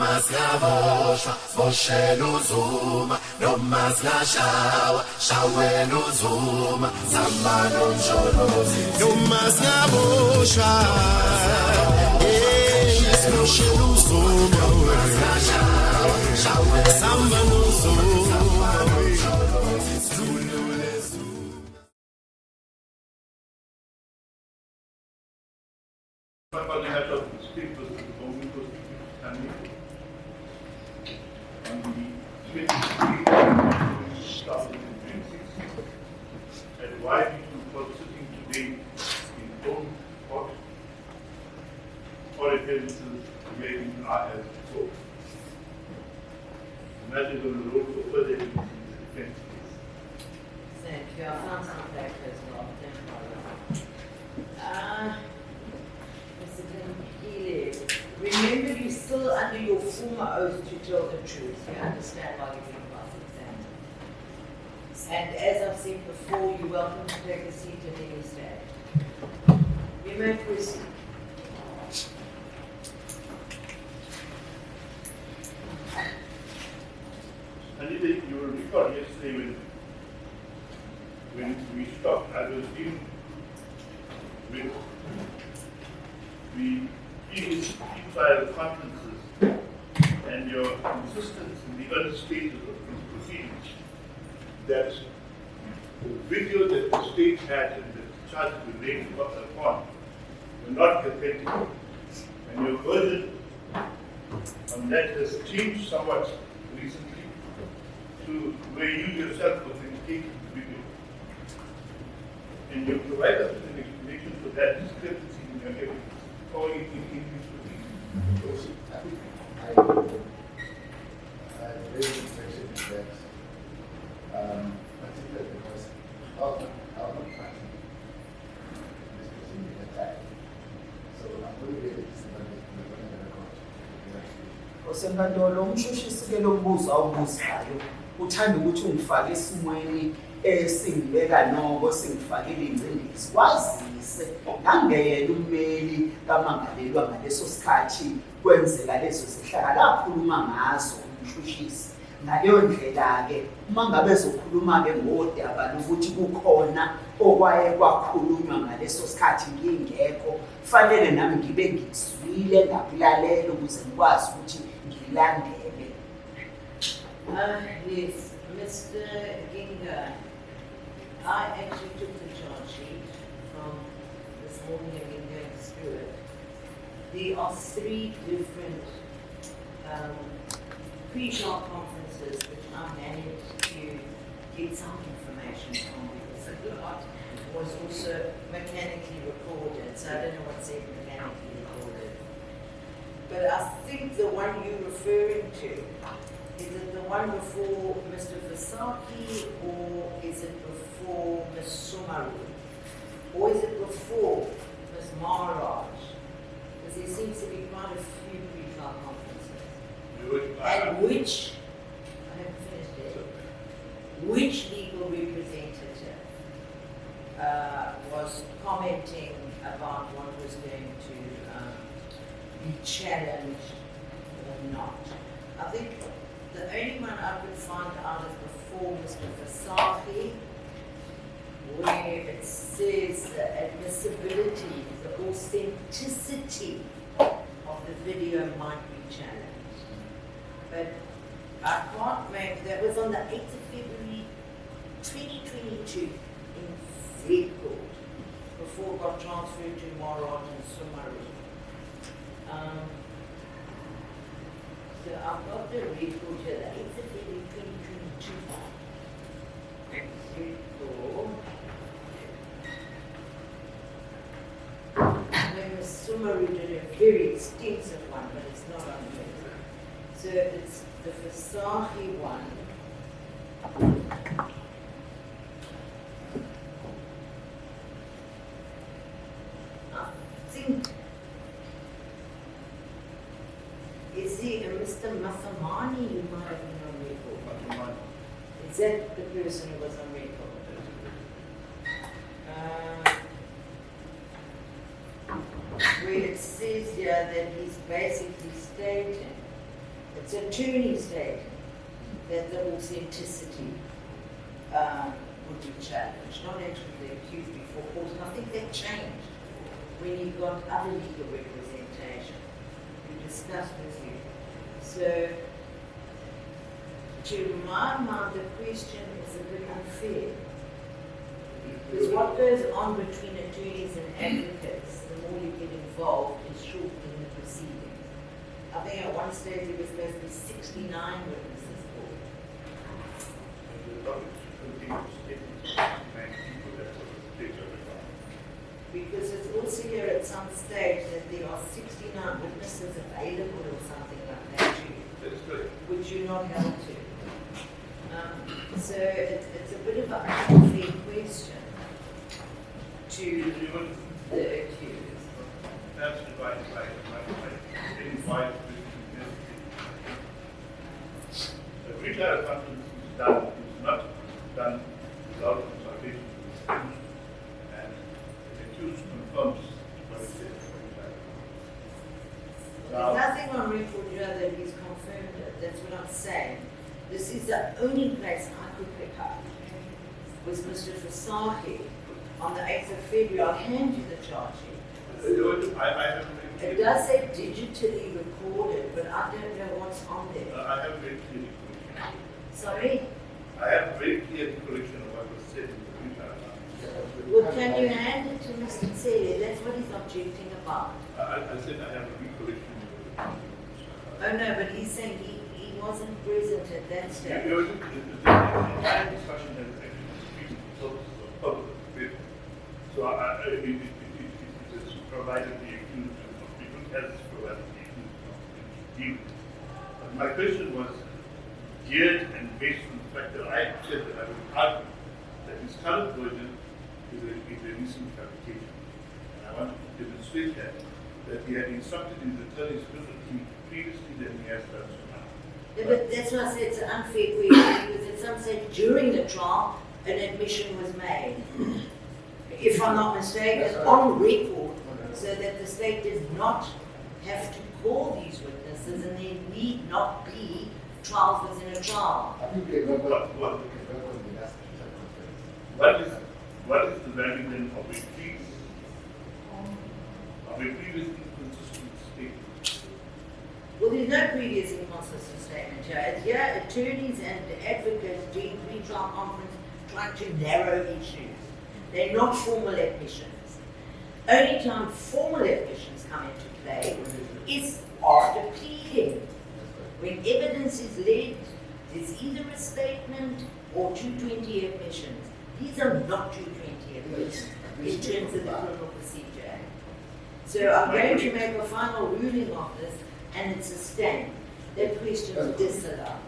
noma singaboshwa boshela uzuma noma singashawa shawela uzuma samba nomjolozi noma singaboshwa boshela uzuma samba nomjolozi and why people for sitting today in own court or attendance wherein I have spoken. And that is on the road for further evidence in the defense case. Thank you. I found some papers as well. Mr. Healy, remember you're still under your former oath to tell the truth. You understand why you're being cross-examined. And as I've said before, you're welcome to take a seat at any stage. You may proceed. Anita, you will recall yesterday when we stopped, I was dealing with the previous trial conferences and your insistence in the early stages of these proceedings that the video that the state had and the charges were laid upon were not authentic. And your version on that has changed somewhat recently to where you yourself authenticated the video. And you provide us with an explanation for that discrepancy in your evidence or in these proceedings. I raised the question that particularly because out of practice this proceeding attack. So I'm going to read it in the record. Osenkantolo umshushisi ke lo mbuzo awubuzayo uthanda ukuthi ungifake esimweni esingibeka noko singifakile ingcindezi kwazise ngangeyena ummeli kamangalelwa ngaleso sikhathi kwenzeka lezo zihlaka lakhuluma ngazo umshushisi ngaleyo ndlela ke uma ngabe ezokhuluma ke ngodaba lokuthi kukhona okwaye kwakhulunywa ngaleso sikhathi ngingekho fanele nami ngibe ngizwile ngakulalela ukuze ngikwazi ukuthi ngilandele. Yes, Mr. Ginga, I actually took the charge sheet from this morning and been going through it. There are 3 different pre-trial conferences which I managed to get some information from because a lot was also mechanically recorded, so I don't know what's said mechanically recorded. But I think the one you're referring to, is it the one before Mr. Fasaki or is it before Ms. Sumaru? Or is it before Ms. Maharaj? Because there seems to be quite a few pre-trial conferences. And which, I haven't finished it, which legal representative was commenting about what was going to be challenged or not? I think the only one I could find out is before Mr. Fasaki, where it says the admissibility, the authenticity of the video might be challenged. But I can't make, that was on the 8th of February 2022 in Z Court, before it got transferred to Maharaj and Sumaru. So I've got the record here, the 8th of February 2022. And Ms. Sumaru did a very extensive one, but it's not on here. So it's the Fasaki one. I think, is he Mr. Mathamani who might have been on record? Is that the person who was on record? Where it says here that he's basically stating It's attorney's take that the authenticity would be challenged, not actually the accused before court. And I think that changed when you got other legal representation. We discussed with you. So, to my mind, the question is a bit unfair. Because what goes on between attorneys and advocates, the more you get involved, is shortening the proceedings. I think at one stage there was supposed to be 69 witnesses called. Because it's also here at some stage that there are 69 witnesses available or something like that too, That's correct. which you're not held to. So it's a bit of an unfair question to the accused. That's divided by getting wide the retrial conference is not done without consultation with the accused, and the accused confirms what it says for retrial. There's nothing on record here that he's confirmed it, that's what I'm saying. This is the only place I could pick up was Mr. Fasaki on the 8th of February. I'll hand you the charge sheet. I have It does say digitally recorded, but I don't know what's on there. I have very clear recollection. Sorry? I have very clear recollection of what was said in the retrial conference. Well, can you hand it to Mr. Tsele? That's what he's objecting about. I said I have a recollection of the Oh no, but he's saying he wasn't present at that stage. The entire discussion has actually speaking for purposes of public debate. So it is provided the accused of people as provided the accused of deal. But my question was geared and based on the fact that I said that I would argue that his current version is a recent fabrication. And I wanted to demonstrate that he had instructed his attorneys differently previously than he has done so now. Yeah, but that's why I said it's an unfair question, because at some stage during the trial, an admission was made. If I'm not mistaken, on record, so that the state does not have to call these witnesses and there need not be trials within a trial. I think they got What is the value then of a previous inconsistent statement? Well, there's no previous inconsistent statement here. Here, attorneys and advocates doing pre-trial conference trying to narrow issues. They're not formal admissions. Only time formal admissions come into play is after pleading. When evidence is led, there's either a statement or 220 admissions. These are not 220 admissions in terms of the Criminal Procedure Act. So I'm going to make a final ruling on this, and it's a stand. That question is disallowed.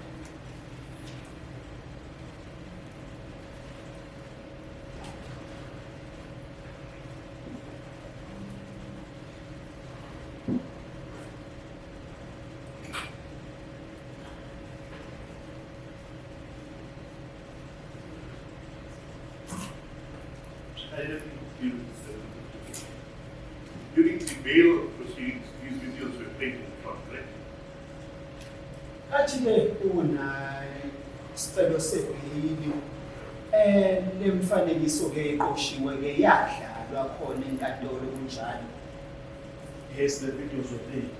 During the bail proceedings, these videos were played in court, correct? Kathi-ke sicelo sebhili le mfanekiso-ke eqoshiwe-ke yadlalwa khona enkantolo kunjalo. Yes, the videos were played.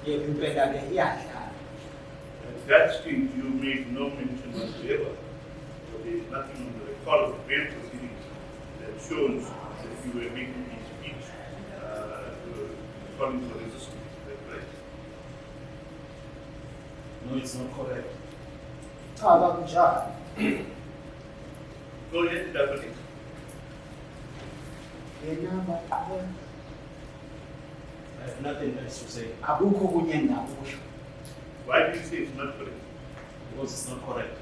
Yebo impela-ke yadlalwa. At that stage, you made no mention whatsoever. So there is nothing on the record of the bail proceedings that shows that you were making a speech calling for resistance. Is that right? No, it's not correct. Cha kakunjalo. Go ahead, elaborate. Yena I have nothing else to say akukho kunye engingakusho. Why do you say it's not correct? because it's not correct.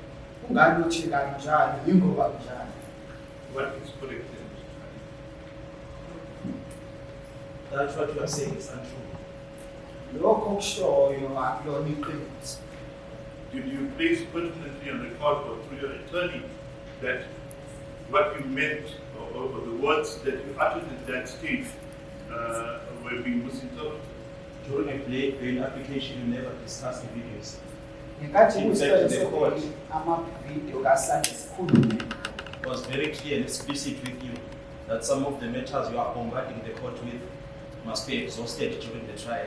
Ungani uthi kanjalo yingoba kunjalo. What is correct then? That's what you are saying is untrue. Lokho kushoyo akulona iqiniso. Did you place pertinently on record or through your attorney that what you meant or the words that you uttered at that stage were being misinterpreted? During a bail application, you never discuss the videos. Ngenkathi In kuyisicelo fact, the court- sokuthi amavidiyo kaSande sikhulume Was very clear and explicit with you that some of the matters you are bombarding the court with must be exhausted during the trial,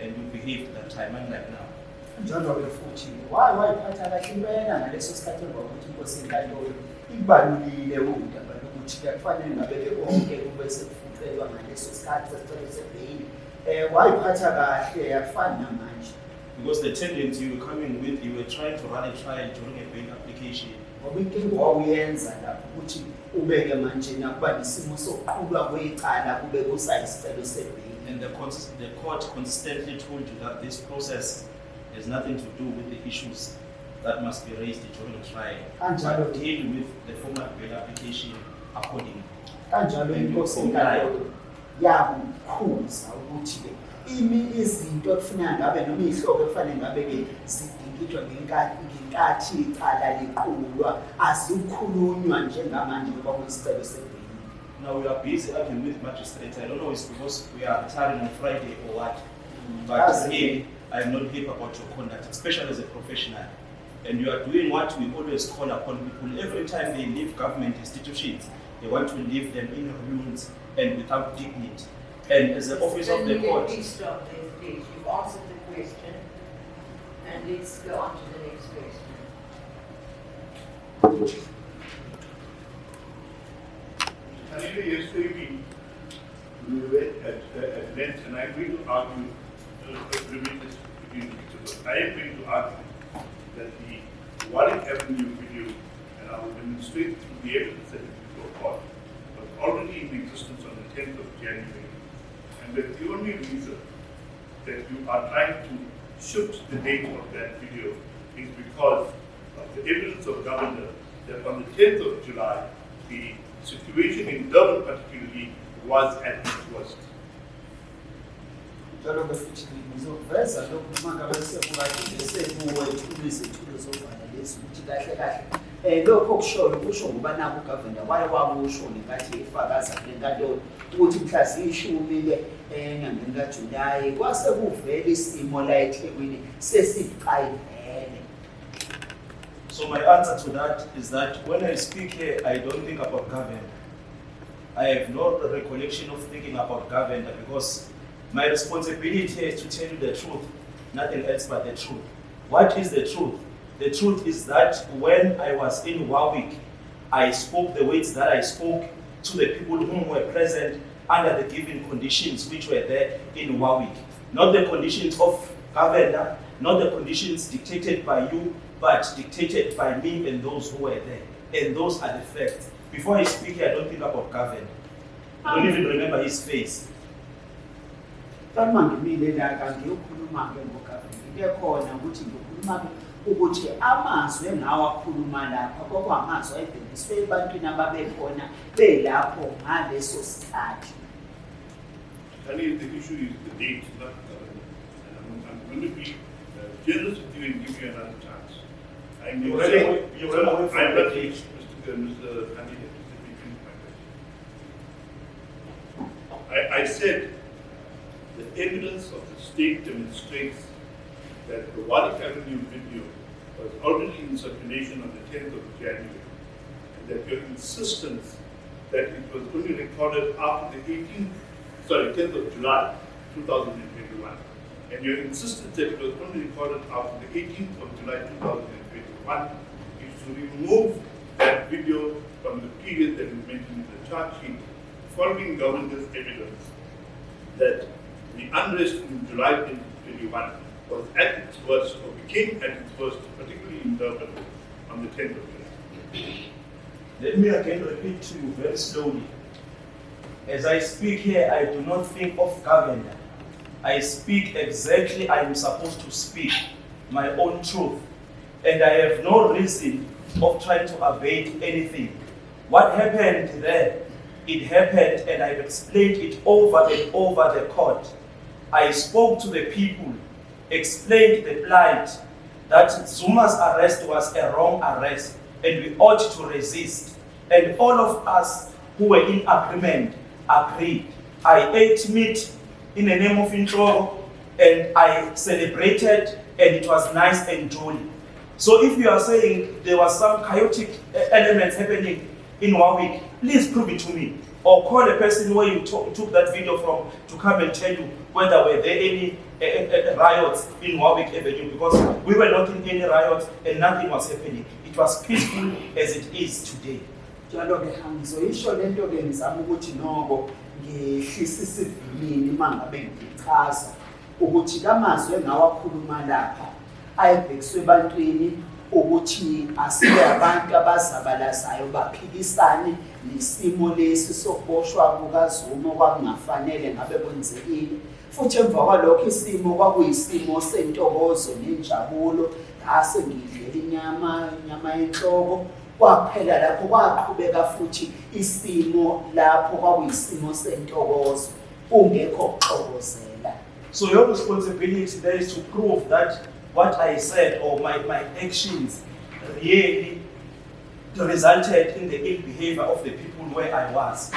and you behaved that time, unlike now. njalo-ke futhi wayiphatha kahle impela ngaleso sikhathi emva kokuthi inkosi enkantolo ibalulile udaba lokuthi kufanele ngabe konke kube sekufucelwa ngaleso sikhathi sesicelo sebheyili. Wayiphatha kahle akufani namanje. Because the tendency you were coming with, you were trying to run a trial during a bail application. Ngoba inkinga wawuyenza lapho ukuthi ubeke manje nakuba nesimo sokuqulwa kwecala kube kusayisicelo sebheyili. And the court consistently told you that this process has nothing to do with the issues that must be raised during the trial. Kanjalo But deal with the formal bail application accordingly. kanjalo inkosi enkantolo yakukhuza ukuthi-ke izinto ekufuneka ngabe noma iy'hlobo ekufanele ngabe-ke zidingidwa ngenkathi icala liqulwa azikhulunywa njengamanje ngoba kuyisicelo sebheyili. Now we are busy arguing with magistrates. I don't know it's because we are retiring on Friday or what. That's But okay. again, I am not happy about your conduct, especially as a professional. And you are doing what we always call upon people. Every time they leave government institutions, they want to leave them in ruins and without dignity. And as the office of the court, Please stop there, please. You've answered the question, and let's go on to the next question. Anyway, yesterday we went at length, and I'm going to argue, I am going to argue that the Warwick Avenue video, and I will demonstrate through the evidence that is before court, was already in existence on the 10th of January, and that the only reason that you are trying to shift the date of that video is because of the evidence of governor that on the 10th of July, the situation in Durban particularly was at its worst. Njalo-ke futhi ngizokuveza lokhu uma ngabe sekukade sekuwe ithulu izethulo zovala lezi ukuthi kahle kahle lokho okushoyo kusho ngoba naku ugavana waye wakusho ngenkathi efakaza kule nkantolo ukuthi mhla ziyishumi-ke enyangeni kaJulayi kwase kuvela isimo la eThekwini sesibucayi vele. so my answer to that is that when I speak here, I don't think about government. I have no recollection of thinking about government because my responsibility is to tell you the truth, nothing else but the truth. What is the truth? The truth is that when I was in Warwick, I spoke the words that I spoke to the people whom were present under the given conditions which were there in Warwick. Not the conditions of governor, not the conditions dictated by you, but dictated by me and those who were there. And those are the facts. Before I speak here, I don't think about governor. I don't even remember his face. Uma ngimile la kangiyokhuluma-ke ngogavana into ekhona ukuthi ngikhuluma-ke ukuthi amazwi engawakhuluma lapha kwakuwamazwi ayebhekiswe ebantwini ababekhona belapho ngaleso sikhathi. Kani, the issue is the date, not government. And I'm going to be generous with you and give you another chance. I'm You not ran saying- away- you ran away from I'm the not- date. Mr. Candidate, I said the evidence of the state demonstrates that the Warwick Avenue video was already in circulation on the 10th of January, and that your insistence that it was only recorded after the 10th of July 2021, and your insistence that it was only recorded after the 18th of July 2021 is to remove that video from the period that is mentioned in the charge sheet, following governor's evidence that the unrest in July 2021 was at its worst, or became at its worst, particularly in Durban, on the 10th of July. Let me again repeat to you very slowly. As I speak here, I do not think of government. I speak exactly I am supposed to speak, my own truth. And I have no reason of trying to evade anything. What happened there, it happened and I've explained it over and over the court. I spoke to the people, explained the plight, that Zuma's arrest was a wrong arrest and we ought to resist. And all of us who were in agreement agreed. I ate meat in the name of Introro. and I celebrated and it was nice and jolly. So if you are saying there was some chaotic elements happening in Warwick, please prove it to me. Or call a person where you took that video from to come and tell you whether were there any riots in Warwick Avenue, because we were not in any riots and nothing was happening. It was peaceful as it is today. Njalo-ke angizoyisho lento-ke ngizama ukuthi noko ngehlisa isivinini uma ngabe ngichaza ukuthi kamazwi engawakhuluma lapha ayebhekiswe ebantwini ukuthi asibe abantu abazabalazayo baphikisane nesimo lesi sokuboshwa kukaZuma okwakungafanele ngabe kwenzekile, futhi emva kwalokho isimo kwakuyisimo sentokozo nenjabulo. Ngase ngidlela inyama yenhloko, kwaphela lapho kwaqhubeka futhi isimo lapho kwakuyisimo sentokozo ungekho ukuxokozela. So your responsibility there is to prove that what I said or my actions really resulted in the ill behavior of the people where I was.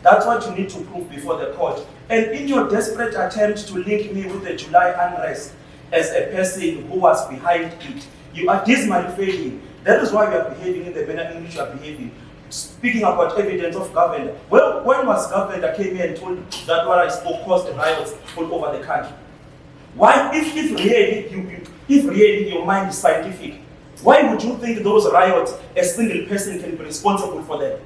That's what you need to prove before the court. And in your desperate attempt to link me with the July unrest as a person who was behind it, you are dismally failing. That is why you are behaving in the manner in which you are behaving. Speaking about evidence of governor, well, when was governor came here and told that what I spoke caused riots all over the country? Why, if really your mind is scientific, why would you think those riots a single person can be responsible for them?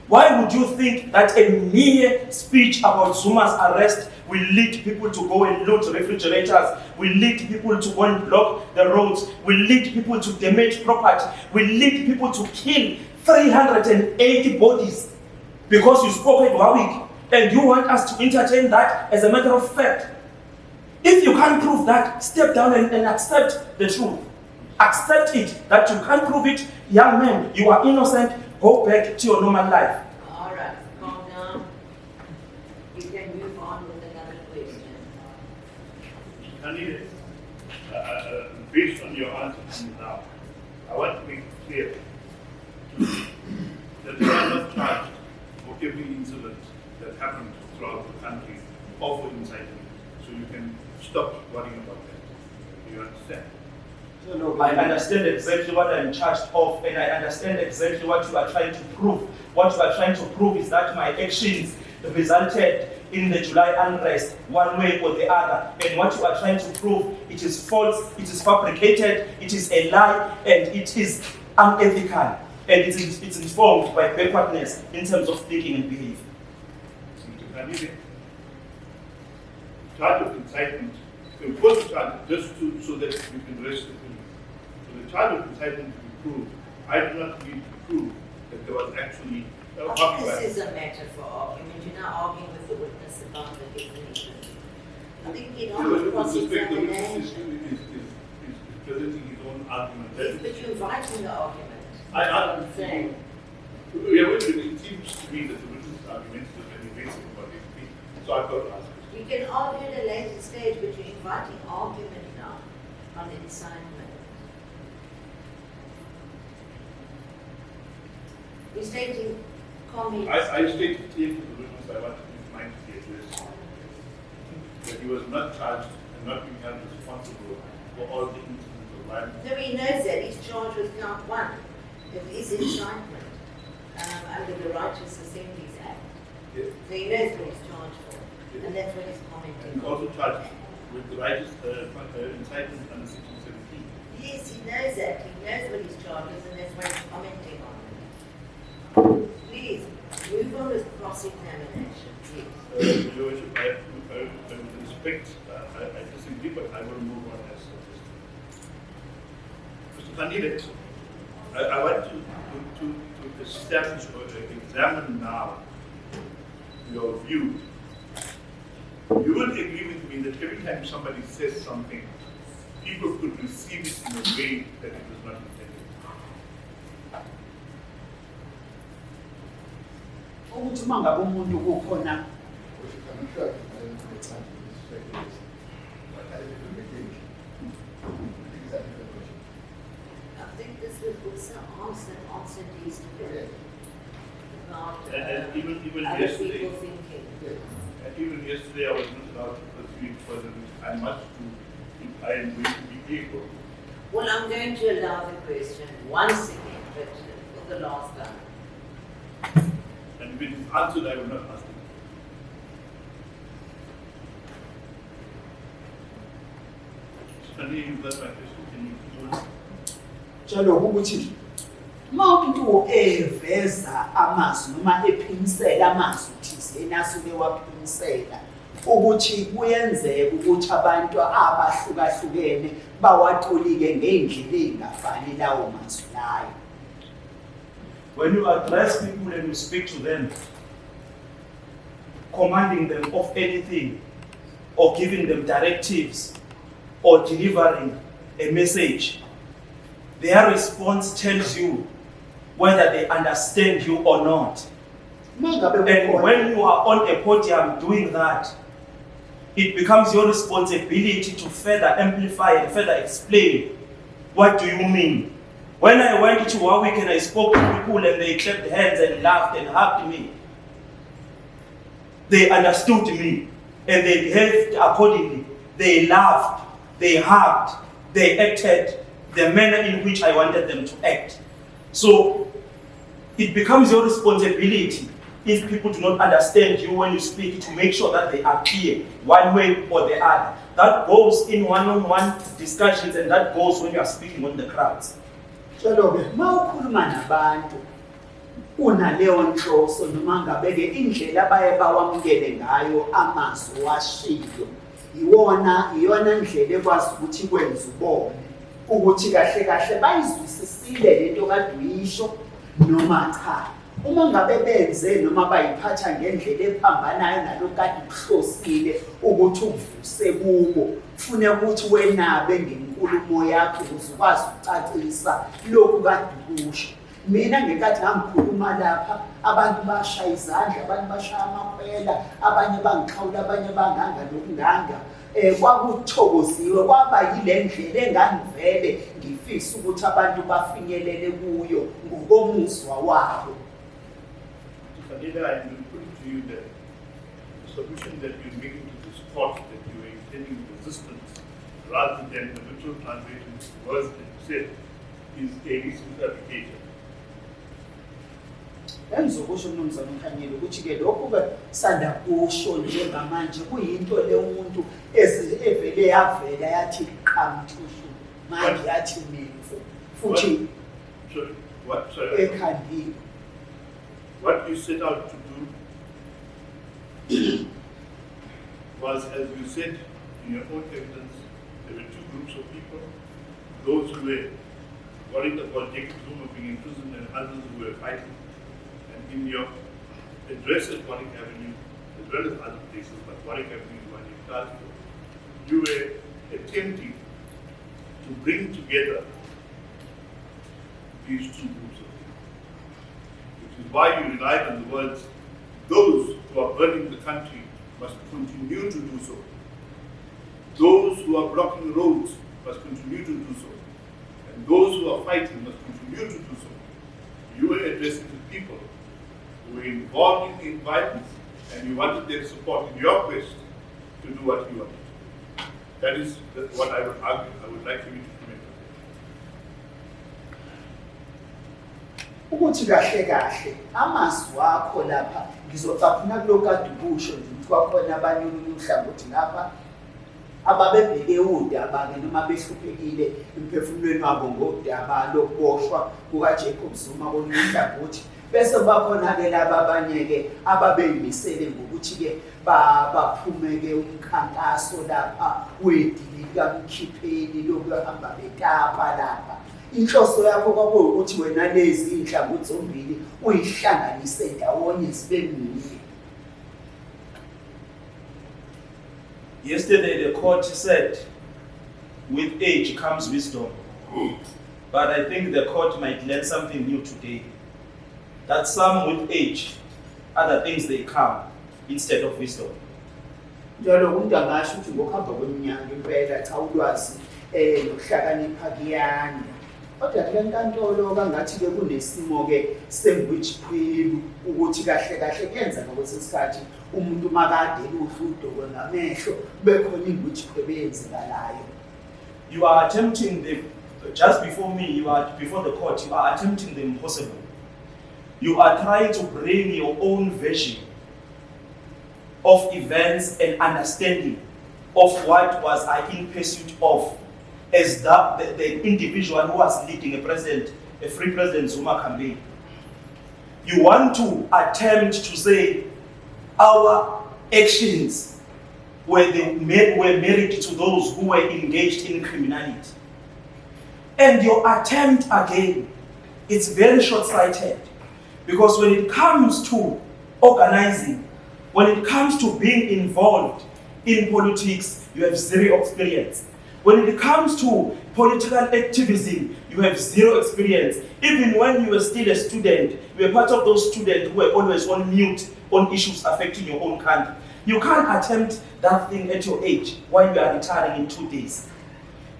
Why would you think that a mere speech about Zuma's arrest will lead people to go and loot refrigerators, will lead people to go and block the roads, will lead people to damage property, will lead people to kill 380 bodies because you spoke at Warwick, and you want us to entertain that as a matter of fact? If you can't prove that, step down and accept the truth. Accept it, that you can't prove it. Young man, you are innocent. Go back to your normal life. All right, calm down. You can move on with another question. Anita, based on your answer to me now, I want to make it clear that you are not charged for every incident that happened throughout the country or for incitement. So you can stop worrying about that. Do you understand? I understand exactly what I'm charged of, and I understand exactly what you are trying to prove. What you are trying to prove is that my actions resulted in the July unrest, one way or the other. And what you are trying to prove, it is false, it is fabricated, it is a lie, and it is unethical. And it's informed by backwardness in terms of thinking and behavior. Mr. Kanile, charge of incitement, the first charge, just so that you can rest the opinion. So the charge of incitement to be proved, I do not need to prove that there was actually a copyright. This is a matter for argument. You're not arguing with the witness about the definition. I think you Yeah, don't but with respect, the cross-examination. witness is presenting his own argument. Yes, but you're inviting the argument. I'm saying. It seems to me that the witness argument is very basic about it. So I've got to ask. You can argue at a later stage, but you're inviting argument now on the assignment. You're stating comments. I stated clearly to the witness I want his mind to be addressed. That he was not charged and not being held responsible for all the incidents of violence. No, he knows that. He's charged with count one. It is incitement under the Righteous Assemblies Act. Yes. So he knows what he's charged for. Yes. And that's what he's commenting He's on. also charged with the righteous incitement under Section 17. Yes, he knows that. He knows what he's charged with, and that's what he's commenting on. Please, move on with cross-examination, please. Your Worship, with respect, I disagree, but I will move on as Mr. Kanile, I want to establish or examine now your view. You would agree with me that every time somebody says something, people could receive it in a way that it was not intended. Ukuthi uma ngabe umuntu kukhona I'm sure I can put time to this speculation. But I don't think it's a different question. I think this would also answer these Yeah. about And even other yesterday, people thinking. Yeah. even yesterday I was not allowed to speak further, which I must do if I am going to be able. Well, I'm going to allow the question once again, but for the last time. And if it is answered, I will not ask it. Stanley, you got my question. Can you hold? Njalo ukuthi uma umuntu eveza amazwi noma ephimisela amazwi thizeni asuke waphimisela ukuthi kuyenzeka ukuthi abantu abahlukahlukene bawatolike ngendlela engafani lawo mazwi layo. When you address people and you speak to them, commanding them of anything, or giving them directives, or delivering a message, their response tells you whether they understand you or not. And when you are on a podium doing that, it becomes your responsibility to further amplify and further explain what do you mean. When I went to Warwick and I spoke to people and they clapped hands and laughed and hugged me, they understood me and they behaved accordingly. They laughed, they hugged, they acted the manner in which I wanted them to act. So it becomes your responsibility, if people do not understand you when you speak, to make sure that they are clear one way or the other. That goes in one-on-one discussions, and that goes when you are speaking on the crowds. Njalo-ke mawukhuluma nabantu unaleyo nhloso noma ngabe-ke indlela abaye bawamukele ngayo amazwi washiyo iyona ndlela ekwazi ukuthi kwenze ubone ukuthi kahle kahle bayizwisisile lento kade uyisho noma cha. Uma ngabe benze noma bayiphatha ngendlela ephambanayo nalokho kade ukuhlosile ukuthi uvuse kubo, ufune ukuthi wenabe ngenkulumo yakho ukuze ukwazi ukucacisa lokhu kade ukusho. Mina ngekathi ngikhuluma lapha abantu bashaya izandla, abanye bashaya amakhwela, abanye bangixhawula, abanye banganga nokunganga. Kwakuthokoziwe kwaba yile ndlela engangivele ngifisa ukuthi abantu bafinyelele kuyo ngokomuzwa wabo. Sanida, I will put it to you that the solution that you're making to this court, that you are intending resistance rather than the literal translation of words that you said, is a recent application. Engizokusho mnumzane uKhanyile ukuthi ke lokhu ke sanda kusho njengamanje kuyinto le umuntu evele yavela yathi qamthushu manje yathi mina futhi ekhandile. What you set out to do was, as you said in your own evidence, there were two groups of people, those who were worried about Jacob Zuma being imprisoned and others who were fighting. And in your address at Warwick Avenue, as well as other places, but Warwick Avenue is one you started with, you were attempting to bring together these two groups of people. Which is why you relied on the words, those who are burning the country must continue to do so. Those who are blocking roads must continue to do so. And those who are fighting must continue to do so. You were addressing the people who were involved in violence, and you wanted their support in your quest to do what you wanted. That is what I would argue. I would like you to comment on that. Ukuthi kahle kahle amazwi akho lapha ngizocafuna kuloko kade ukusho nje ukuthi kwakhona abanye uhlangothi lapha ababebheke udaba-ke noma behluphekile emphefumulweni wabo ngodaba lokuboshwa kukaJacob Zuma kolunye uhlangothi, bese bakhona-ke laba abanye-ke ababeyimisele ngokuthi-ke baphume-ke umkhankaso lapha wedili likaMkhipheni lokuhamba betapa lapha. Inhloso yakho kwakuwukuthi wena lezi inhlangothi zombili uyihlanganise ndawonye zibe ningi. Yesterday the court said, with age comes wisdom. But I think the court might learn something new today. That some with age, other things they come instead of wisdom. Njalo umuntu angasho ukuthi ngokuhamba kweminyaka impela cha ulwazi nokuhlakanipha kuyanda. Kodwa kule nkantolo kangathi-ke kunesimo-ke sengwitchkhwelu ukuthi kahle kahle kuyenzeka kwesinye isikhathi umuntu makade luhlu udokwe ngamehlo kube khona ingwitchkhwelu eyenzekalayo. You are attempting just before me, before the court, you are attempting the impossible. You are trying to bring your own version of events and understanding of what was I in pursuit of as the individual who was leading a free President Zuma campaign. You want to attempt to say our actions were married to those who were engaged in criminality. And your attempt again, it's very short-sighted. Because when it comes to organizing, when it comes to being involved in politics, you have zero experience. When it comes to political activism, you have zero experience. Even when you were still a student, you were part of those students who were always on mute on issues affecting your own country. You can't attempt that thing at your age while you are retiring in 2 days.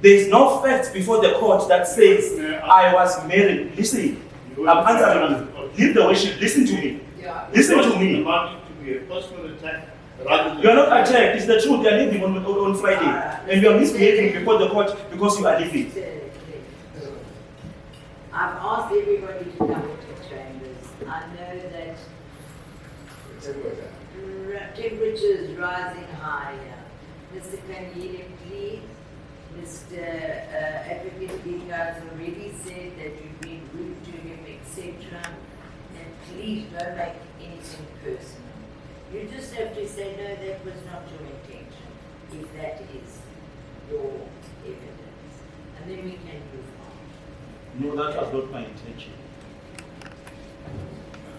There is no fact before the court that says, I was married. Listen, I'm answering you. Leave the worship. Listen to me. Yeah. Listen to me. Demanding to be a personal attack rather than. You are not attacked. It's the truth. You are leaving on Friday. And you are misbehaving before the court because you are leaving. I've asked everybody to come into chambers. I know that temperature is rising higher. Mr. Kanyile, please. Mr. Advocate Ginga has already said that you've been rude to him, etc. And please don't make anything personal. You just have to say, no, that was not your intention, if that is your evidence. And then we can move on. No, that was not my intention.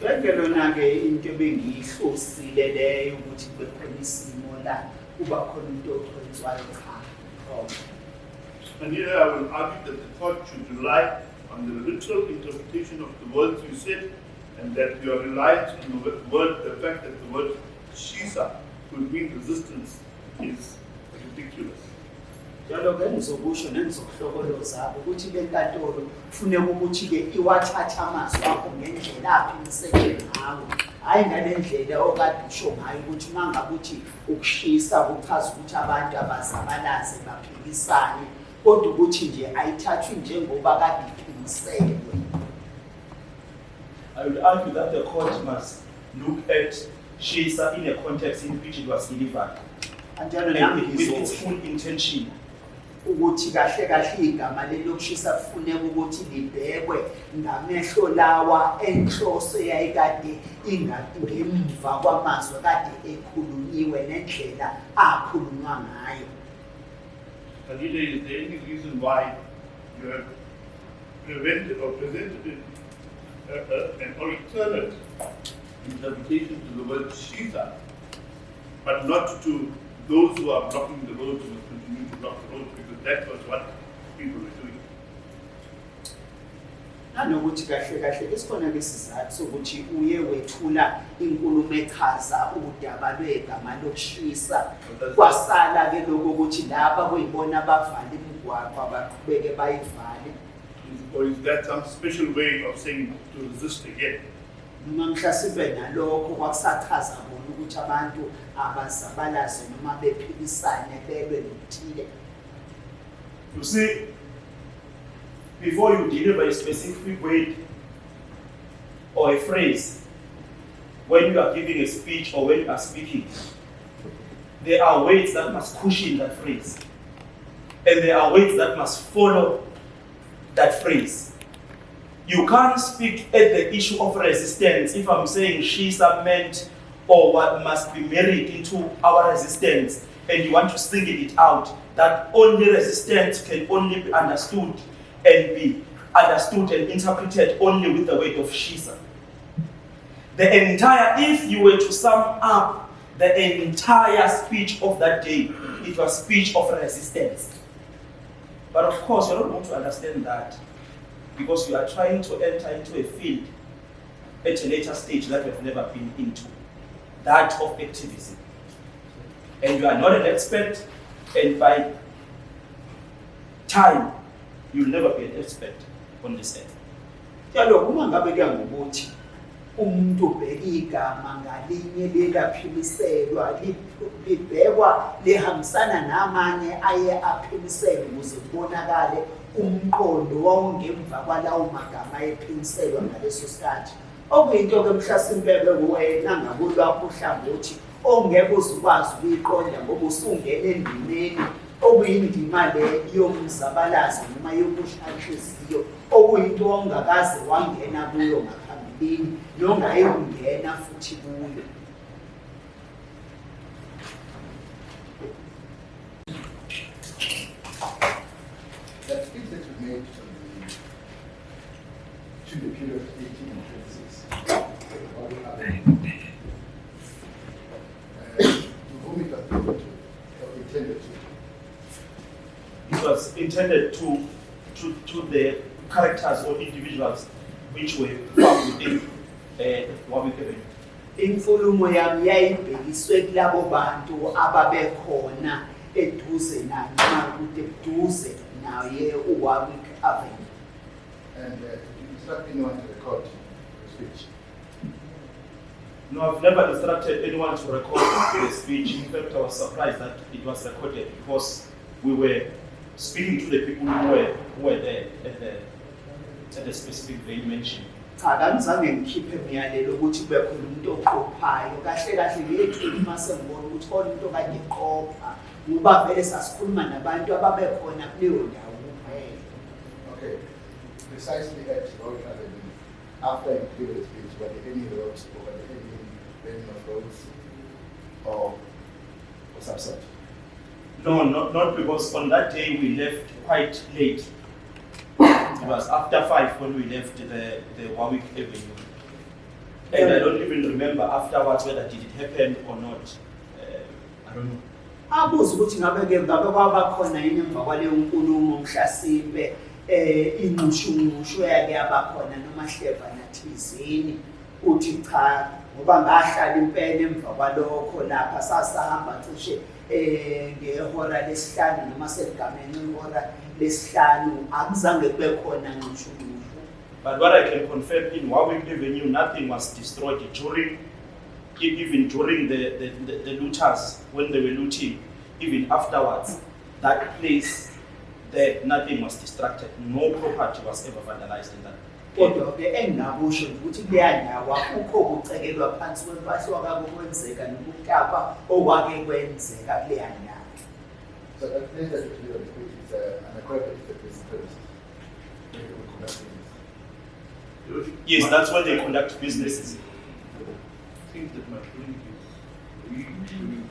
Kanti lona-ke into ebengiyihlosile leyo ukuthi kube khona isimo la kuba khona into okhonzwayo cha. And here I will argue that the court should rely on the literal interpretation of the words you said, and that your reliance on the fact that the word Shisa could mean resistance is ridiculous. Njalo-ke ngizokusho nengizokuhlokoloza ukuthi le nkantolo kufuneka ukuthi-ke iwathathe amazwi akho ngendlela aphi imisekele ngawo, hhayi ngale ndlela okade usho ngayo ukuthi uma ngabe uthi ukushisa kuchaza ukuthi abantu abazabalaze baphikisane, kodwa ukuthi nje ayithathwi njengoba kade iphimiselwe. I will argue that the court must look at Shisa in a context in which it was delivered Anjalo nami and with its ngizosho full intention. ukuthi kahle kahle igama lelokushisa kufuneka ukuthi libhekwe ngamehlo lawa enhloso yayikade ngemva kwamazwi kade ekhulunyiwe nendlela akhulunywa ngayo. Khalida, is there any reason why you have presented an alternate interpretation to the word Shisa, but not to those who are blocking the road who will continue to block the road, because that was what people were doing. Nanokuthi kahle kahle isikhona-ke isizathu sokuthi uye wethula inkulumo echaza udaba lwegama lokushisa, kwasala-ke lokho ukuthi laba kuyibona abavale imigwaqo abaqhubeke bayivale. Or is that some special way of saying to resist again? Noma mhlawumbe nalokho kwakusachaza bona ukuthi abantu abazabalaze noma bephikisane belwe nokuthile. You see, before you deliver a specific word or a phrase, when you are giving a speech or when you are speaking, there are words that must cushion that phrase. And there are words that must follow that phrase. You can't speak at the issue of resistance if I'm saying Shisa meant or what must be married into our resistance, and you want to single it out, that only resistance can only be understood and interpreted only with the word of Shisa. If you were to sum up the entire speech of that day, it was speech of resistance. But of course, you don't want to understand that because you are trying to enter into a field at a later stage that you have never been into, that of activism. And you are not an expert, and by time, you'll never be an expert. on this earth. Njalo uma ngabe kuya ngokuthi umuntu ubheka igama ngalinye likaphimiselwa libhekwa lihambisana namanye aye aphimiselwe ukuze kubonakale umqondo wawungemva kwalawo magama ayephimiselwa ngaleso sikhathi. Okuyinto ke mhlasimpe wena ngakulwakho uhlangothi ongeke uzukwazi ukuyiqonda ngoba usungene endimeni okuyindima le yomzabalazi noma yokushanhliziyo okuyinto ongakaze wangena kuyo ngaphambilini nongayekungena futhi kuyo. That speech that you made to the period of 18 and 26, what happened? To whom it was given to, or intended to? It was intended to the characters or individuals which were found within Warwick Avenue. Inkulumo yami yayibhekiswe kulabo bantu ababekhona eduze nayo noma kudeduze naye uWarwick Avenue. And you instruct anyone to record the speech. No, I've never instructed anyone to record the speech. In fact, I was surprised that it was recorded because we were speaking to the people who were there at the specific day mentioned. Cha kamzange ngikhiphe imiyalelo ukuthi kube khona umuntu oqophayo kahle kahle ngiyethula mase ngibona ukuthi khona umuntu okade eqopha ngoba vele sasikhuluma nabantu ababekhona kuleyo ndawo kuphela. Okay. Precisely at Warwick Avenue, after you cleared the speech, were there any roads or were there any burning of roads or some sort? No, not because on that day we left quite late. It was after 5 when we left the Warwick Avenue. And I don't even remember afterwards whether did it happen or not. I don't know. Abuza ukuthi ngabe kwaba khona yini emva kwaleyo nkulumo mhlasimpe inqushunqushu yake abakhona noma hlevana thizini uthi cha ngoba ngahlala impela emva kwalokho lapha sasahamba cishe ngehora lesihlanu noma seligameni ihora lesihlanu akuzange kube khona nqushunqushu. But what I can confirm in Warwick Avenue, nothing was destroyed even during the looters, when they were looting, even afterwards. That place, there nothing was distracted. No property was ever vandalized in that. Kodwa ke engakusho ukuthi kuleya ndawo akukho ukucekelwa phansi kwempahla kwenzeka nokutapa okwake kwenzeka kuleya ndawo. So that place that you cleared the speech is an accredited business. Yes, that's where they conduct businesses. I think that my point is, we usually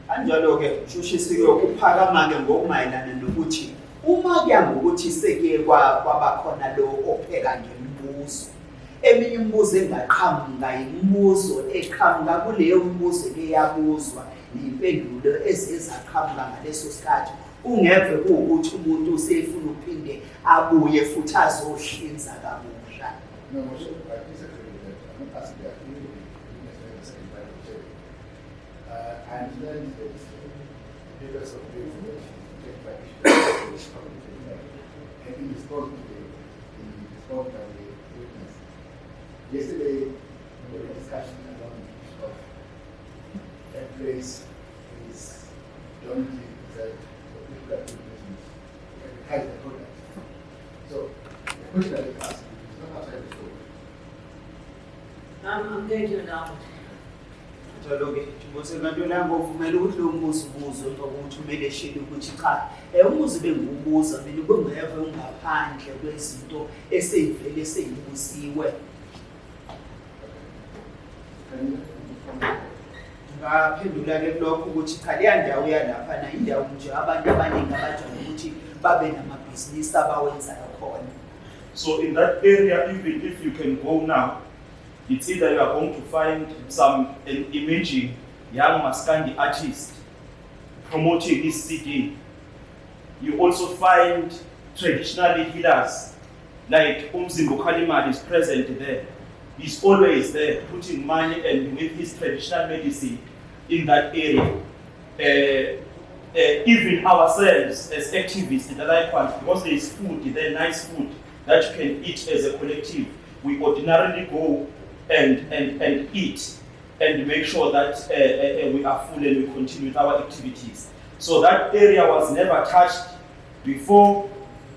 Anjalo ke shushisi ukuphakama ke ngokumayelana nokuthi uma kuya ngokuthi sekuye kwabakhona lo opheka ngemibuzo eminye imibuzo engaqhamuka imibuzo eqhamuka kuleyo mibuzo leyabuzwa nempendulo ezizaqhamuka ngaleso sikhathi ungeve ukuthi umuntu usefuna uphinde abuye futhi azohlinza kabusha. No, I disagree with that. I'm not asking that. I understand that because of the information taken by and in response to the witness. Yesterday, we had a discussion around of that place is dominantly reserved for people that do business and hide the product. So, the question that I ask is not outside the scope. I'm going to allow it. Njalo ke ngibose kanti la ngovumela ukuthi lo mbuzo ubuzo ukuthi umele shile ukuthi cha umuzi bengubuza mina ubengeve ungaphandle kwezinto eseyivele eseyibusiwe. Ngaphendula ke lokho ukuthi cha leya ndawo yalapha na indawo nje abantu abaningi abajwayele ukuthi babe namabhizinisi abawenzayo khona. So in that area, even if you can go now, it's either you are going to find an imaging young Maskandi artist promoting his CD. You also find traditional healers like Umzimbo Kalimali is present there. is always there putting money and with his traditional medicine in that area. Even ourselves as activists in the Laikwan, because there is food, there nice food that you can eat as a collective, we ordinarily go and eat and make sure that we are full and we continue with our activities. So that area was never touched before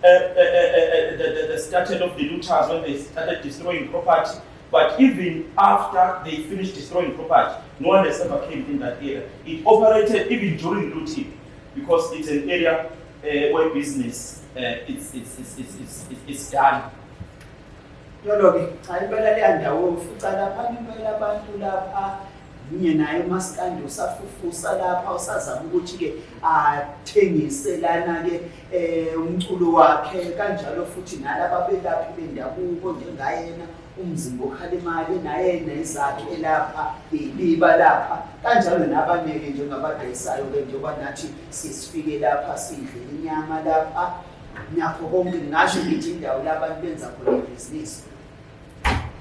the started of the looters when they started destroying property. But even after they finished destroying property, no one has ever came in that area. It operated even during looting because it's an area where business it's done. Yolo-ke cha impela leya ndawo ufica lapha impela abantu lapha ninye naye uMaskandi usafufusa lapha usazama ukuthi-ke athengiselana-ke umculo wakhe kanjalo futhi nalaba belaphi bendabuko njengayena umzimba okhalimali naye nezakhe lapha ibiba lapha kanjalo nabanye-ke njengabadayisayo-ke njengoba nathi sisifike lapha sidle inyama lapha nakho konke ngingasho ngithi indawo la abantu benza khona ibhizinisi.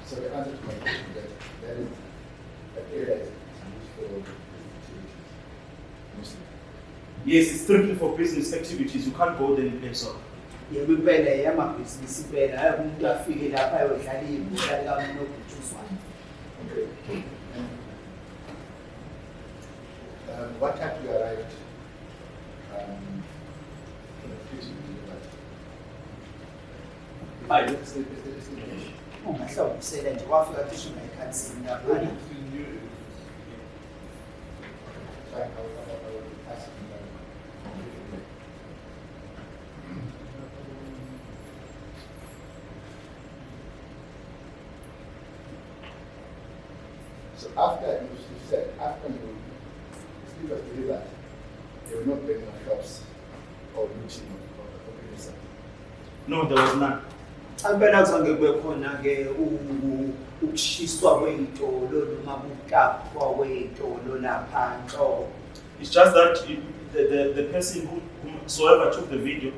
So the answer to my question is that is that area is used for business activities mostly. Yes, it's strictly for business activities. You can't go there in person. Yebo impela yamabhizinisi impela hayi umuntu afike lapha ayodlala ibhola likaMnobhutshuzwayo. Okay. What time you arrived from the place you Ungahlawulisela nje wafika cishe ngayikhansini lapha. So after you said, after you sleep was delivered, there were no burning of shops or looting of the community. No, there was none. Impela kuzange kube khona-ke ukushiswa kwey'tolo noma ukutapwa kwey'tolo lapha nhlobo. It's just that the person whosoever took the video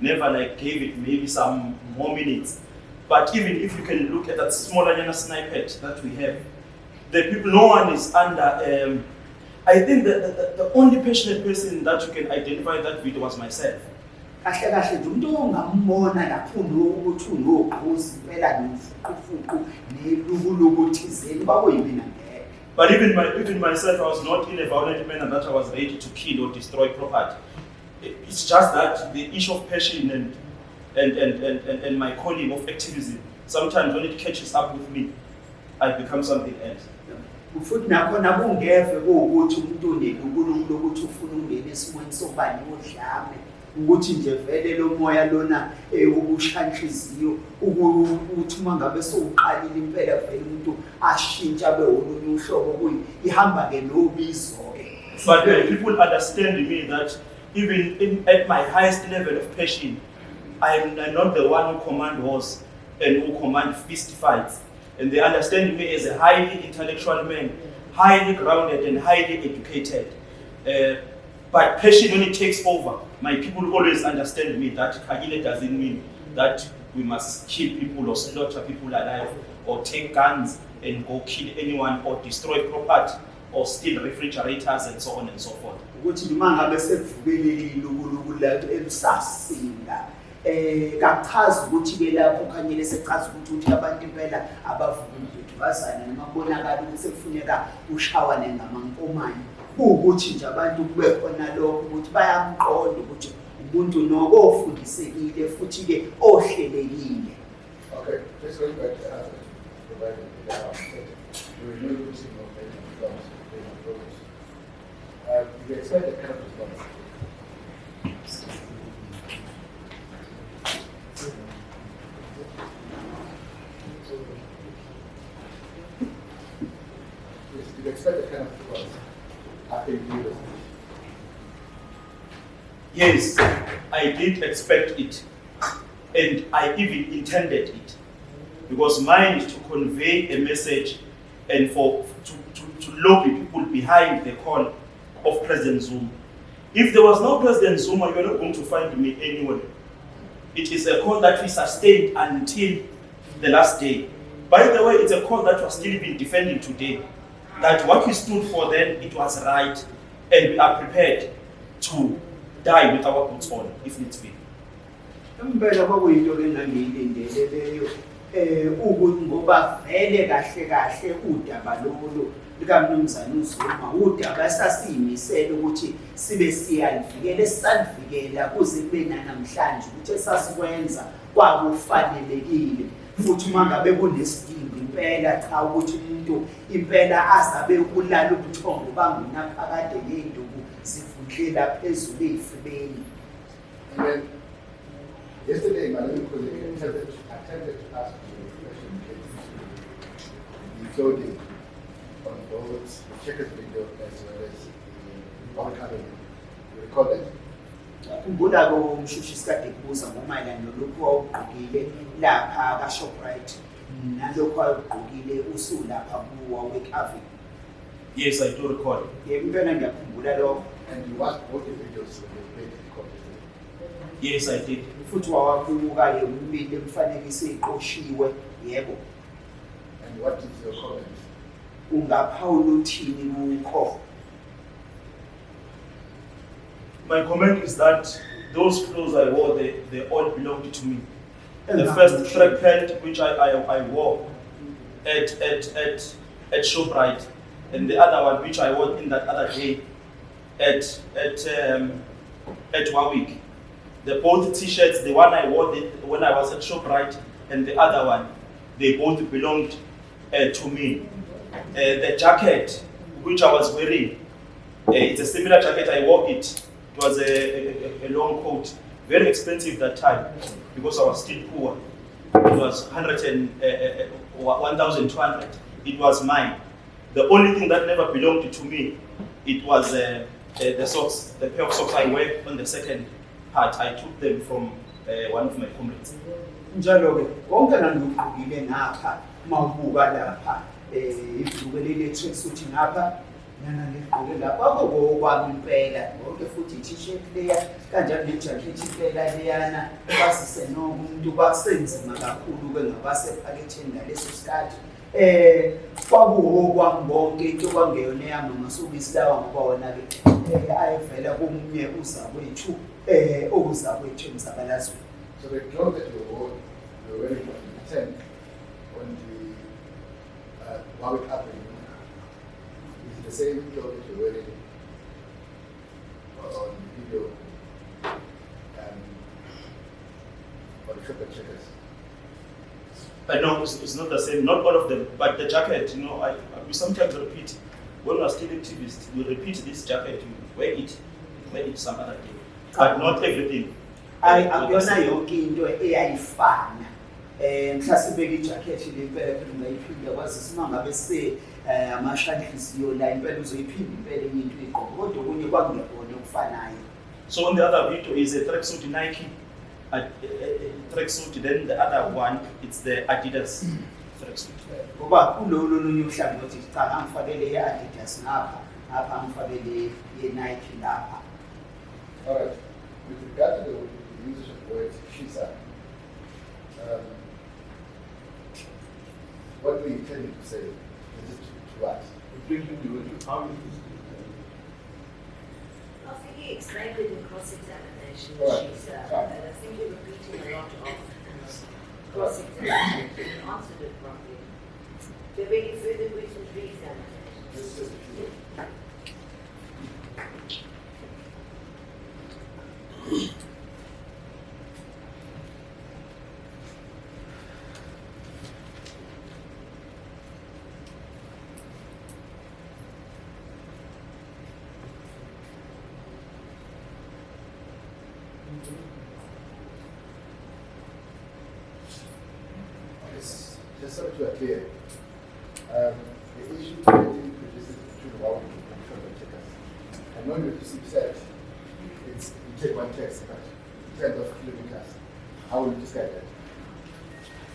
never like gave it maybe some more minutes. But even if you can look at that smaller snippet that we have, the people, no one is under. I think that the only passionate person that you can identify in that video was myself. Kahle kahle nje umuntu ongambona lapho ukuthi unogquzi impela nofuqufuqu nelukuluku thizeni bakuyimina ngeke. But even myself, I was not in a violent manner that I was ready to kill or destroy property. It's just that the issue of passion and my calling of activism, sometimes when it catches up with me, I become something else. Futhi nakhona kungeve ukuthi umuntu unelukuluku lokuthi ufuna ungena esimweni sokuba nodlame ukuthi nje vele lo moya lona ubushanhliziyo ukuthi uma ngabe sowuqalile impela vele umuntu ashintsha beolunye uhlobo kuyi ihamba ke nobizo ke. But people understand me that even at my highest level of passion, I am not the one who command wars and who command fist fights. And they understand me as a highly intellectual man, highly grounded and highly educated. But passion, when it takes over, my people always understand me that Kagile doesn't mean that we must kill people or slaughter people alive or take guns and go kill anyone or destroy property or steal refrigerators and so on and so forth. Ukuthi noma ngabe sekuvukele ilukuluku lakho emsasinga kachaza ukuthi ke lapho khanyele sechaza ukuthi abantu impela abavuka impethu bazana noma kubonakala ukuthi sekufuneka ushawane ngamankomane ukuthi nje abantu kube khona lokho ukuthi bayamqonda ukuthi umuntu noko ofundisekile futhi ke ohlelekile. Okay, just going back to answer provided you will know losing of many jobs in the progress. You expect that kind of response. Yes, you expect that kind of response after you do this. Yes, I did expect it, and I even intended it, because mine is to convey a message and to lobby people behind the call of President Zuma. If there was no President Zuma, you're not going to find me anywhere. It is a call that we sustained until the last day. By the way, it's a cause that was still being defended today. That what we stood for then, it was right, and we are prepared to die with our boots on, if needs be. Impela kwakuyinto ke engangiyilindeleyo ukuthi ngoba vele kahle kahle udaba lolu likaMnumzane uZuma udaba esasiyimisela ukuthi sibe siyalivikela esalivikela kuze kube namhlanje ukuthi esasikwenza kwakufanelekile futhi mangabe kunesidingo impela cha ukuthi umuntu impela azabe ukulala ubuthongo bangunaphakade ngenduku sifundlela phezulu ezifubeni. And then yesterday, Madam President attempted to ask you a question related to the flooding on both the Checkers video as well as the Academy. You recall that? Khumbula ko umshushisi kade kubuza ngomayelana nalokho awugqokile lapha ka Shoprite nalokho awugqokile usulapha kuwa weCafe. Yes, I do recall. Yebo impela ngiyakhumbula lokho. And you watched both the videos when they played the court yesterday. Yes, I did. Futhi wawabuka ke umbili emfanekiso eqoshiwe yebo. And what is your comment? Ungaphawula uthini kukho? My comment is that those clothes I wore, they all belonged to me. The first track pant which I wore at Shoprite, and the other one which I wore in that other day at Warwick. The both t-shirts, the one I wore when I was at Shoprite and the other one, they both belonged to me. The jacket which I was wearing, it's a similar jacket, I wore it. It was a long coat, very expensive that time because I was still poor. It was 1,200. It was mine. The only thing that never belonged to me, it was the socks, the pair of socks I wear on the second part. I took them from one of my comrades. Njalo ke konke nangugqokile ngapha mawubuka lapha ibhuluke leli tracksuit ngapha nana ngigqoke lapha kwami impela konke futhi t-shirt leya kanjalo nejacket impela leyana kwasise noma umuntu kwasenzima kakhulu ke ngabasephaketheni ngaleso sikhathi kwakuwokwami bonke into kwangeyona yami ngasubisilawa ngoba wona ke ayevela komunye uzakwethu okuzakwethu emzabalazweni. So the clothes that you were wearing on the 10th on the Warwick Avenue is the same clothes that you're wearing on the video on Triple Checkers. No, it's not the same, not all of them, but the jacket, we sometimes repeat. When we are still activists, we repeat this jacket, we wear it some other day, but not everything. Akuyona yonke into eyayifana mhlawumbe ijacket lempela phela ungayiphinde kwazisa uma ngabe amashanhliziyo la impela uzoyiphinde impela enye into igqoke kodwa okunye kwakungekona okufanayo. So on the other video is a tracksuit Nike, a tracksuit, then the other one it's the Adidas tracksuit. Ngoba kulolu lunye uhlangothi cha angifakele ye-Adidas ngapha angifakele ye-Nike lapha. All right. With regard to the usage of words, Shisa, what do you intend to say? Is it to what? How do you I think he explained it in cross-examination, Right. and I think you're repeating a lot of cross-examination. You answered it properly. Do you have any further questions, re-examination? Just a few. Just so we are clear, the issue relating to this between Warwick and Triple Checkers. I know you said it's you take one text, but in terms of kilometers, how will you describe that?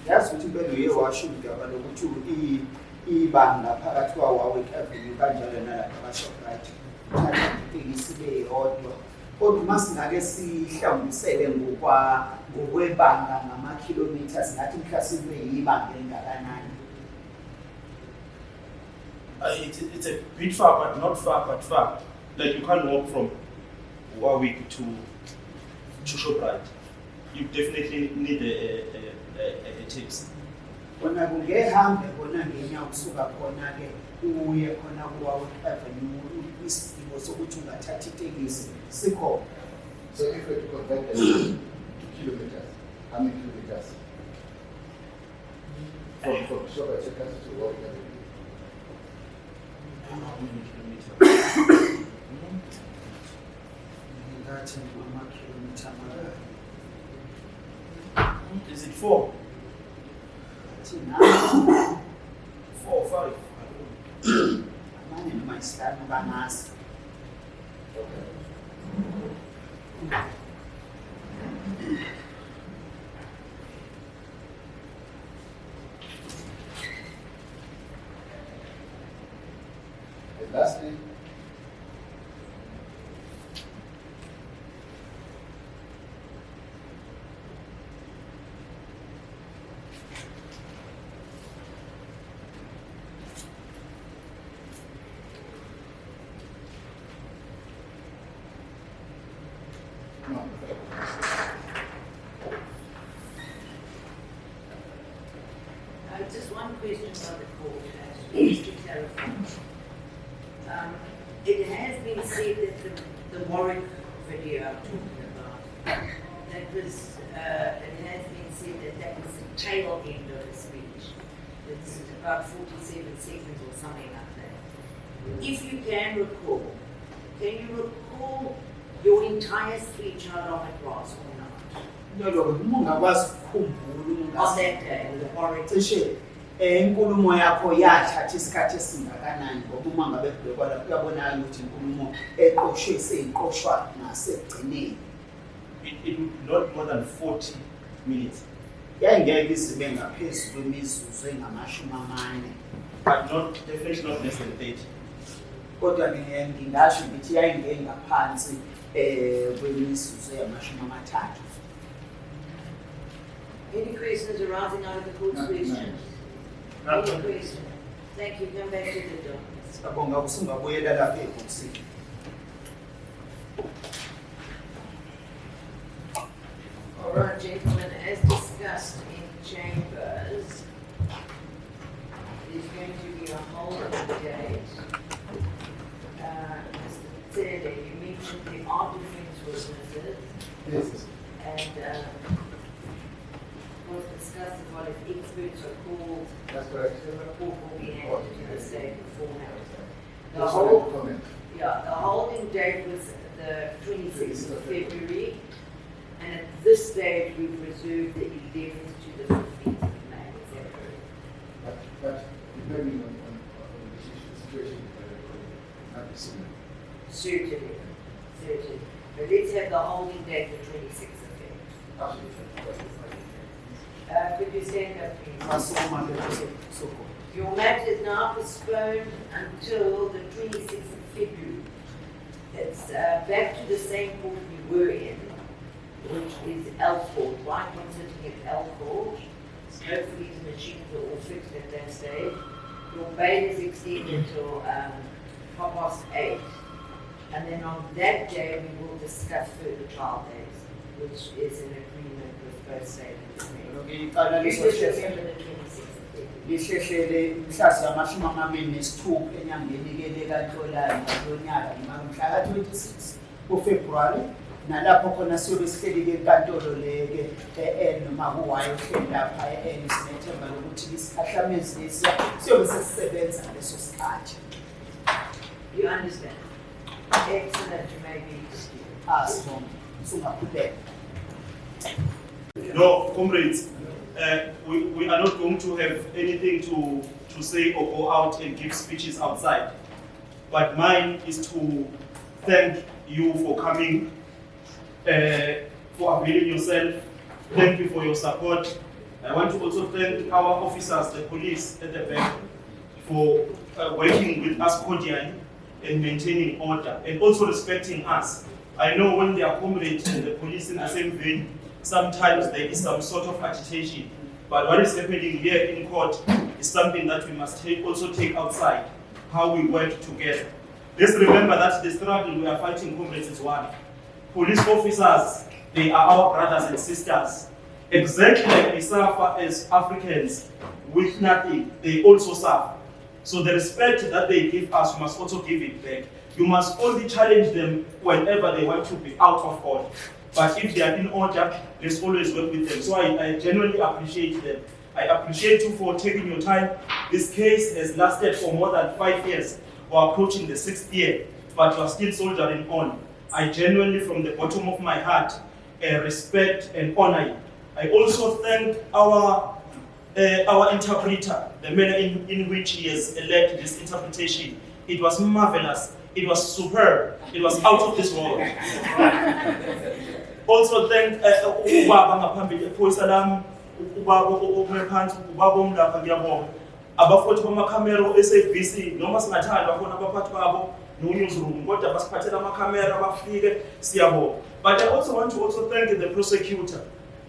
Yazi ukuthi impela uye washo igama lokuthi ibanga phakathi kwaWarwick Avenue kanjalo nalapha kaShoprite uthatha itekisi leyodwa kodwa masingake sihlawumbisele ngokwebanga ngama-kilometers ngathi mhlawumbe ibanga elingakanani It's a bit far, but not far, but far. Like you can't walk from Warwick to Shoprite. You definitely need a taxi. Kona kungehambe kona ngenya kusuka khona ke uye khona kuWarwick Avenue isidingo sokuthi ungathatha itekisi sikho. So if we convert that to kilometers, how many kilometers? From Shoprite Checkers to Warwick Avenue. Ngathi amakhilomitha amangaki? Is it 4? Thina 4 or 5? amanye noma isihlanu bangasi. And lastly, no. Just one question about the court, actually, just to clarify. It has been said that the Warwick video I'm talking about, that was, it has been said that was the tail end of the speech. It's about 47 seconds or something like that. If you can recall your entire speech out of it was or not? Lolo ungakwazi ukukhumbula On that day, the Warwick. cishe inkulumo yakho yathatha isikhathi esingakanani ngoba uma ngabe kubhekwa lapho kuyabonakala ukuthi inkulumo eqoshwe seyiqoshwa nasekugcineni. It would not more than 40 minutes, Yayingeke izibe ngaphezulu kwemizuzu engama40, but definitely not less than 30. kodwa ngingasho ngithi yayingeke ngaphansi kwemizuzu engama30. Any questions arising out of the court's No, no. questions? Any questions? Thank you, come back to the door. Siyabonga usungabuyela lapha ebhokisini. All right, gentlemen, as discussed in chambers, there's going to be a holding date. Mr. Tere, you mentioned there are defense witnesses, Yes. and was discussed as well if experts are called, That's correct. the report will be handed to the state beforehand. The Just whole, one comment. yeah, the holding date was the 26th of February, and at this stage, we've reserved the 11th to the 15th of May, is that correct? But depending on the situation, not the same. Certainly, certainly. But let's have the holding date, the 26th of February. Absolutely. Could you stand up, please? Masoma ke soko. Your matter is now postponed until the 26th of February. It's back to the same court we were in, which is Elford. Why not sitting at Elford? Hopefully the machines are all fixed at that stage. Your bail is extended till 8:30. And then on that day, we will discuss further trial days, which is an agreement with both state and State. Ngiqala You leso just sheshe. remember the 26th of February. Lihlehlele mhla 26 enyangeni ke kaNhlolanja lonyaka mhla ka-26 kuFebruary nalapho khona siyobe sihleli ke enkantolo le ke noma kuwayo uhleli lapha sinethemba lokuthi isikhahlamezi lesi siyobe sesisebenza ngaleso sikhathi. You understand? Excellent, you may be excused. Sibonga sungakhuleka. No, comrades, we are not going to have anything to say or go out and give speeches outside. But mine is to thank you for coming, for availing yourself. Thank you for your support. I want to also thank our officers, the police at the back, for working with us cordially and maintaining order and also respecting us. I know when they are comrades and the police in the same vein, sometimes there is some sort of agitation. But what is happening here in court is something that we must also take outside. how we work together. Let's remember that the struggle we are fighting, comrades, is one. Police officers, they are our brothers and sisters. Exactly like we suffer as Africans with nothing, they also suffer. So the respect that they give us, you must also give it back. You must only challenge them whenever they want to be out of order. But if they are in order, let's always work with them. So I genuinely appreciate them. I appreciate you for taking your time. This case has lasted for more than 5 years. We're approaching the 6th year, but you are still soldiering on. I genuinely, from the bottom of my heart, respect and honor you. I also thank our interpreter, the manner in which he has led this interpretation. It was marvelous. It was superb. It was out of this world. Also thank ubaba ngaphambili ephoyisa lami, ubaba ophuma phansi, ubaba omlapha ngiyabonga. Abafuthi bamakhamera eSABC noma singathanda khona abaphathi babo no-newsroom kodwa basiphathela amakhamera bafike siyabonga. But I also want to also thank the prosecutor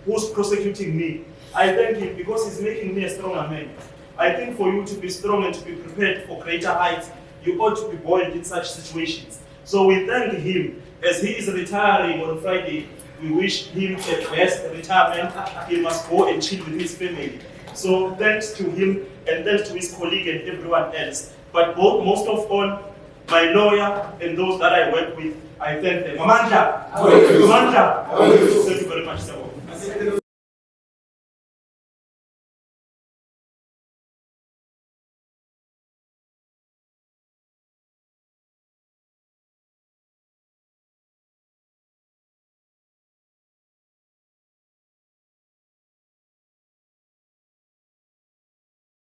who's prosecuting me. I thank him because he's making me a stronger man. I think for you to be strong and to be prepared for greater heights, you ought to be boiled in such situations. So we thank him. As he is retiring on Friday, we wish him the best retirement. He must go and chill with his family. So thanks to him and thanks to his colleague and everyone else. But most of all, my lawyer and those that I work with, I thank them. Amanda! Amanda! Thank you very much, sir.